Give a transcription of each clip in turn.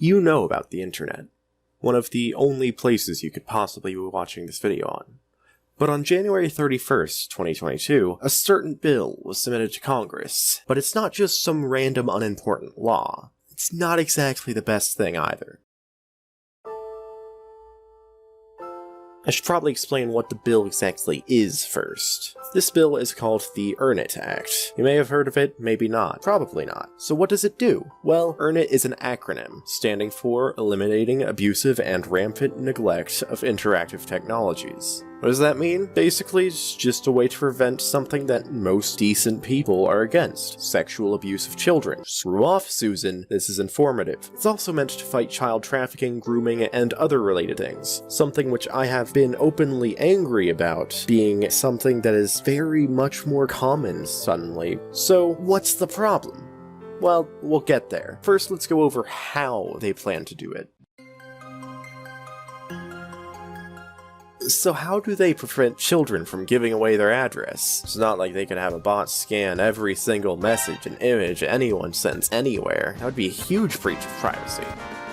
You know about the internet, one of the only places you could possibly be watching this video on. But on January 31st, 2022, a certain bill was submitted to Congress. But it's not just some random unimportant law. It's not exactly the best thing either. I should probably explain what the bill exactly is first. This bill is called the Earn It Act. You may have heard of it, maybe not. Probably not. So what does it do? Well, Earn It is an acronym, standing for Eliminating Abusive and Rampant Neglect of Interactive Technologies. What does that mean? Basically, it's just a way to prevent something that most decent people are against. Sexual abuse of children. Screw off, Susan. This is informative. It's also meant to fight child trafficking, grooming, and other related things. Something which I have been openly angry about being something that is very much more common suddenly. So, what's the problem? Well, we'll get there. First, let's go over how they plan to do it. So how do they prevent children from giving away their address? It's not like they can have a bot scan every single message and image anyone sends anywhere. That would be a huge breach of privacy.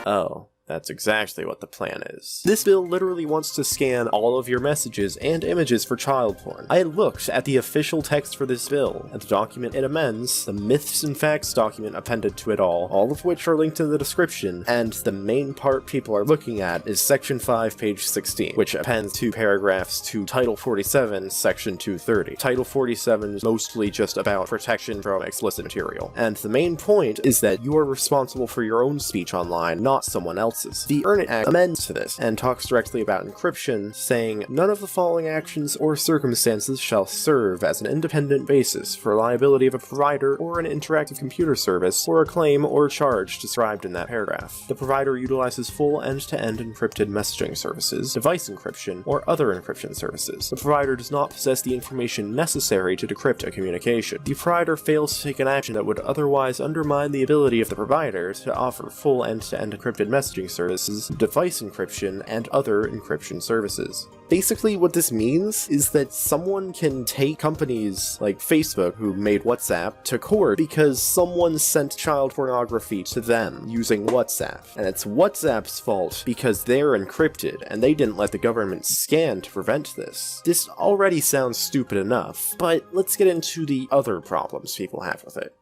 Oh. That's exactly what the plan is. This bill literally wants to scan all of your messages and images for child porn. I looked at the official text for this bill, and the document it amends, the myths and facts document appended to it all of which are linked in the description, and the main part people are looking at is Section 5, page 16, which appends 2 paragraphs to Title 47, Section 230. Title 47 is mostly just about protection from explicit material, and the main point is that you are responsible for your own speech online, not someone else's. The Earn It Act amends to this and talks directly about encryption, saying, none of the following actions or circumstances shall serve as an independent basis for liability of a provider or an interactive computer service for a claim or charge described in that paragraph. The provider utilizes full end-to-end encrypted messaging services, device encryption, or other encryption services. The provider does not possess the information necessary to decrypt a communication. The provider fails to take an action that would otherwise undermine the ability of the provider to offer full end-to-end encrypted messaging services, device encryption, and other encryption services. Basically, what this means is that someone can take companies like Facebook, who made WhatsApp, to court because someone sent child pornography to them using WhatsApp. And it's WhatsApp's fault because they're encrypted, and they didn't let the government scan to prevent this. This already sounds stupid enough, but let's get into the other problems people have with it.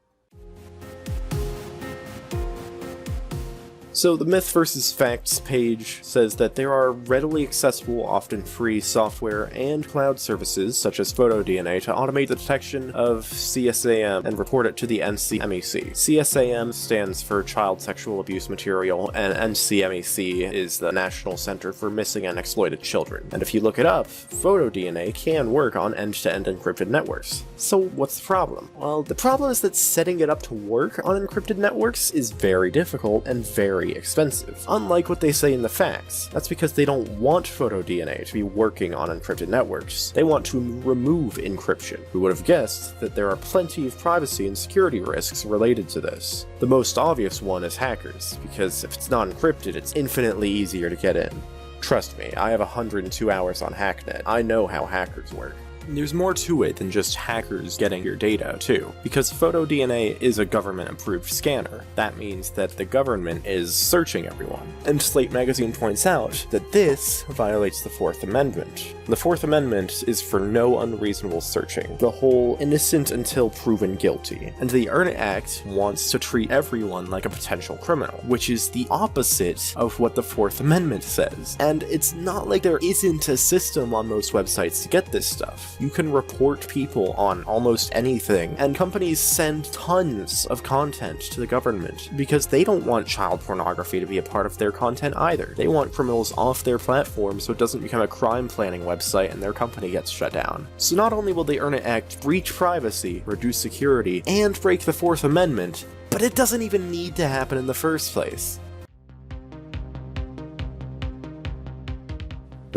So the Myth vs. Facts page says that there are readily accessible, often free software and cloud services, such as PhotoDNA, to automate the detection of CSAM and report it to the NCMEC. CSAM stands for Child Sexual Abuse Material, and NCMEC is the National Center for Missing and Exploited Children. And if you look it up, PhotoDNA can work on end-to-end encrypted networks. So what's the problem? Well, the problem is that setting it up to work on encrypted networks is very difficult and very expensive, unlike what they say in the facts. That's because they don't want PhotoDNA to be working on encrypted networks. They want to remove encryption. Who would have guessed that there are plenty of privacy and security risks related to this? The most obvious one is hackers, because if it's not encrypted, it's infinitely easier to get in. Trust me, I have 102 hours on Hacknet. I know how hackers work. There's more to it than just hackers getting your data, too, because PhotoDNA is a government-approved scanner. That means that the government is searching everyone. And Slate magazine points out that this violates the Fourth Amendment. The Fourth Amendment is for no unreasonable searching, the whole innocent until proven guilty. And the Earn It Act wants to treat everyone like a potential criminal, which is the opposite of what the Fourth Amendment says. And it's not like there isn't a system on most websites to get this stuff. You can report people on almost anything, and companies send tons of content to the government because they don't want child pornography to be a part of their content either. They want criminals off their platform so it doesn't become a crime planning website and their company gets shut down. So not only will the Earn It Act breach privacy, reduce security, and break the Fourth Amendment, but it doesn't even need to happen in the first place.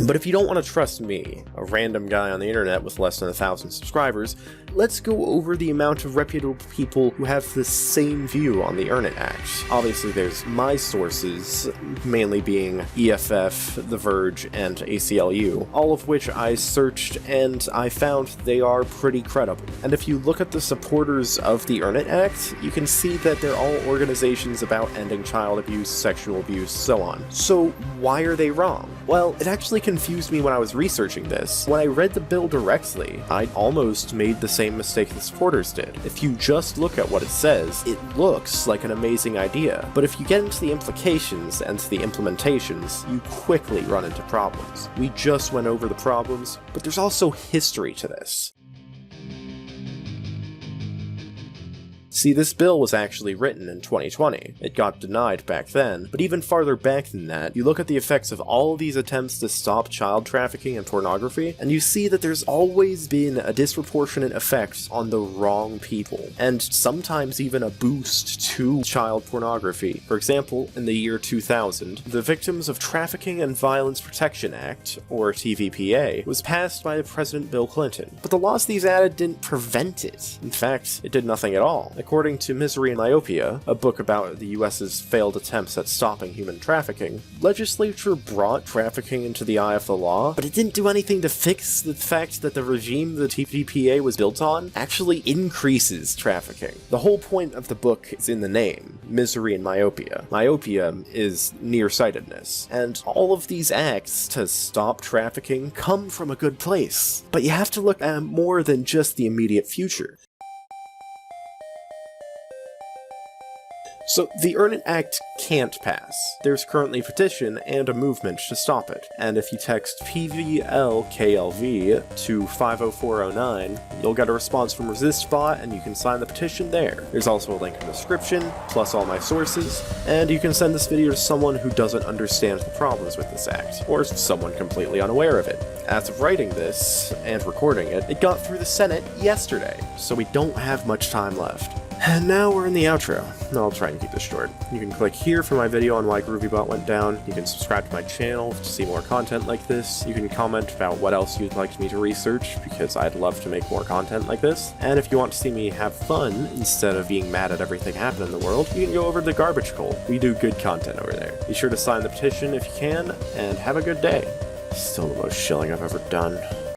But if you don't want to trust me, a random guy on the internet with less than 1,000 subscribers, let's go over the amount of reputable people who have the same view on the Earn It Act. Obviously there's my sources, mainly being EFF, The Verge, and ACLU, all of which I searched and I found they are pretty credible. And if you look at the supporters of the Earn It Act, you can see that they're all organizations about ending child abuse, sexual abuse, so on. So why are they wrong? Well, it actually confused me when I was researching this. When I read the bill directly, I almost made the same mistake the supporters did. If you just look at what it says, it looks like an amazing idea. But if you get into the implications and the implementations, you quickly run into problems. We just went over the problems, but there's also history to this. See, this bill was actually written in 2020. It got denied back then, but even farther back than that, you look at the effects of all of these attempts to stop child trafficking and pornography, and you see that there's always been a disproportionate effect on the wrong people, and sometimes even a boost to child pornography. For example, in the year 2000, the Victims of Trafficking and Violence Protection Act, or TVPA, was passed by President Bill Clinton. But the laws these added didn't prevent it. In fact, it did nothing at all. According to Misery and Myopia, a book about the US's failed attempts at stopping human trafficking, legislature brought trafficking into the eye of the law, but it didn't do anything to fix the fact that the regime the TVPA was built on actually increases trafficking. The whole point of the book is in the name, Misery and Myopia. Myopia is nearsightedness, and all of these acts to stop trafficking come from a good place. But you have to look at more than just the immediate future. So, the Earn It Act can't pass. There's currently a petition and a movement to stop it, and if you text PVLKLV to 50409, you'll get a response from ResistBot and you can sign the petition there. There's also a link in the description, plus all my sources, and you can send this video to someone who doesn't understand the problems with this act, or someone completely unaware of it. As of writing this, and recording it, it got through the Senate yesterday, so we don't have much time left. And now we're in the outro. I'll try and keep this short. You can click here for my video on why GroovyBot went down. You can subscribe to my channel to see more content like this. You can comment about what else you'd like me to research, because I'd love to make more content like this. And if you want to see me have fun, instead of being mad at everything happening in the world, you can go over to the Garbage Coal. We do good content over there. Be sure to sign the petition if you can, and have a good day. Still the most shilling I've ever done.